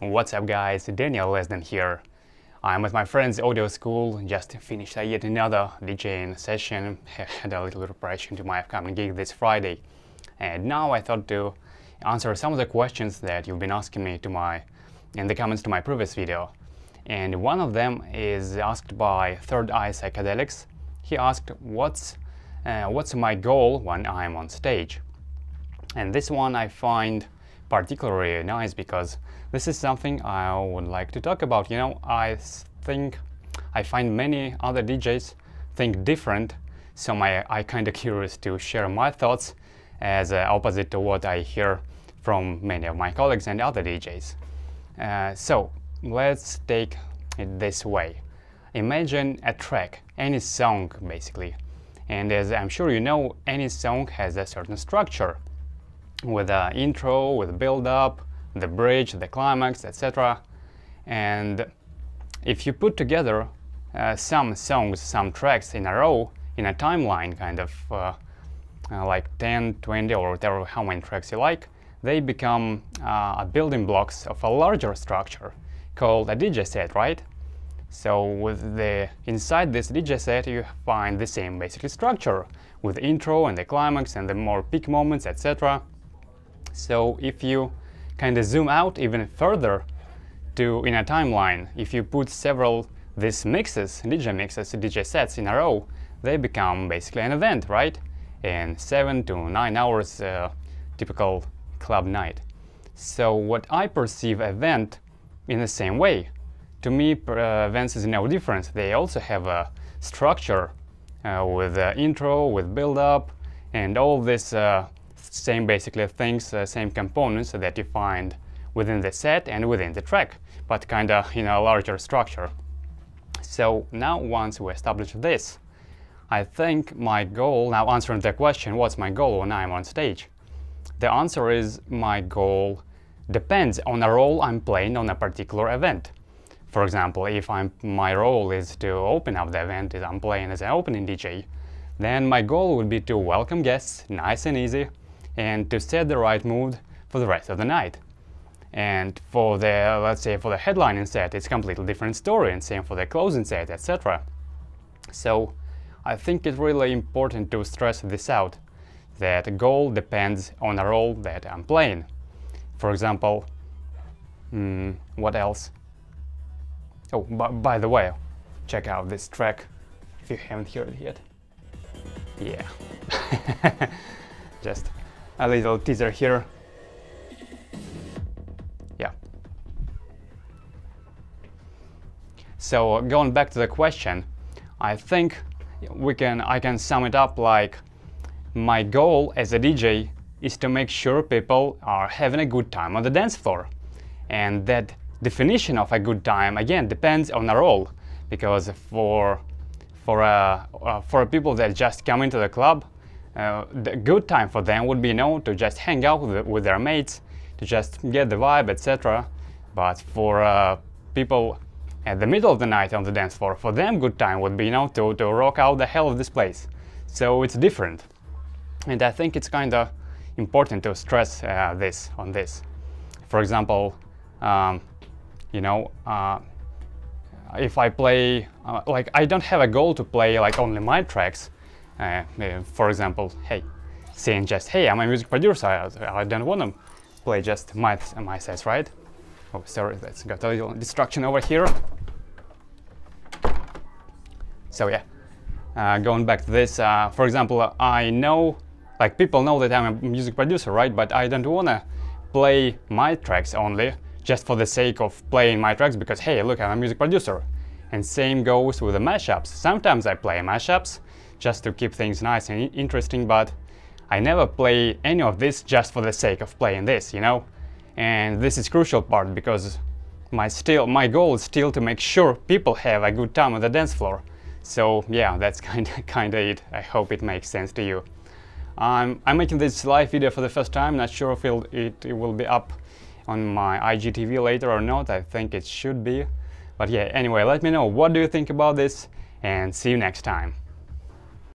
What's up guys, Daniel Lesden here. I'm at my friend's audio school, just finished yet another DJing session, had a little preparation to my upcoming gig this Friday. And now I thought to answer some of the questions that you've been asking me in the comments to my previous video. And one of them is asked by Third Eye Psychedelics. He asked, what's my goal when I'm on stage? And this one I find particularly nice because this is something I would like to talk about. You know, I find many other DJs think different, so I kind of curious to share my thoughts as opposite to what I hear from many of my colleagues and other DJs. So let's take it this way. Imagine a track, any song basically, and as I'm sure you know, any song has a certain structure with an intro, with build-up, the bridge, the climax, etc. And if you put together some songs, some tracks in a row, in a timeline kind of like 10, 20 or whatever, how many tracks you like, they become building blocks of a larger structure called a DJ set, right? So inside this DJ set you find the same basically structure with the intro and the climax and the more peak moments, etc. So if you kind of zoom out even further in a timeline, if you put several these mixes, DJ sets in a row, they become basically an event, right? In 7 to 9 hours typical club night. So what I perceive event in the same way. To me, events is no difference. They also have a structure with intro, with build-up, and all this same basically things, same components that you find within the set and within the track, but kind of in a larger structure. So now once we establish this, I think my goal, now answering the question, what's my goal when I'm on stage? The answer is my goal depends on the role I'm playing on a particular event. For example, if my role is to open up the event, if I'm playing as an opening DJ, then my goal would be to welcome guests nice and easy, and to set the right mood for the rest of the night. And for the, let's say, for the headlining set, it's a completely different story, and same for the closing set, etc. So I think it's really important to stress this out, that the goal depends on the role that I'm playing. For example, what else? Oh, by the way, check out this track if you haven't heard it yet. Yeah. Just a little teaser here. Yeah. So going back to the question, I think I can sum it up like my goal as a DJ is to make sure people are having a good time on the dance floor. And that definition of a good time again depends on the role, because for people that just come into the club, the good time for them would be, to just hang out with their mates, to just get the vibe, etc. But for people at the middle of the night on the dance floor, for them good time would be, to rock out the hell of this place. So it's different, and I think it's kind of important to stress this. For example, if I play, like I don't have a goal to play like only my tracks. For example, saying just, hey, I'm a music producer, I don't want to play just my sets, right? Oh, sorry, that's got a little distraction over here. So yeah, going back to this, for example, I know, like people know that I'm a music producer, right? But I don't want to play my tracks only just for the sake of playing my tracks because, hey, look, I'm a music producer. And same goes with the mashups. Sometimes I play mashups just to keep things nice and interesting, but I never play any of this just for the sake of playing this, And this is crucial part because my goal is still to make sure people have a good time on the dance floor. So yeah, that's kinda it. I hope it makes sense to you. I'm making this live video for the first time, not sure if it will be up on my IGTV later or not. I think it should be. But yeah, anyway, let me know what do you think about this, and see you next time.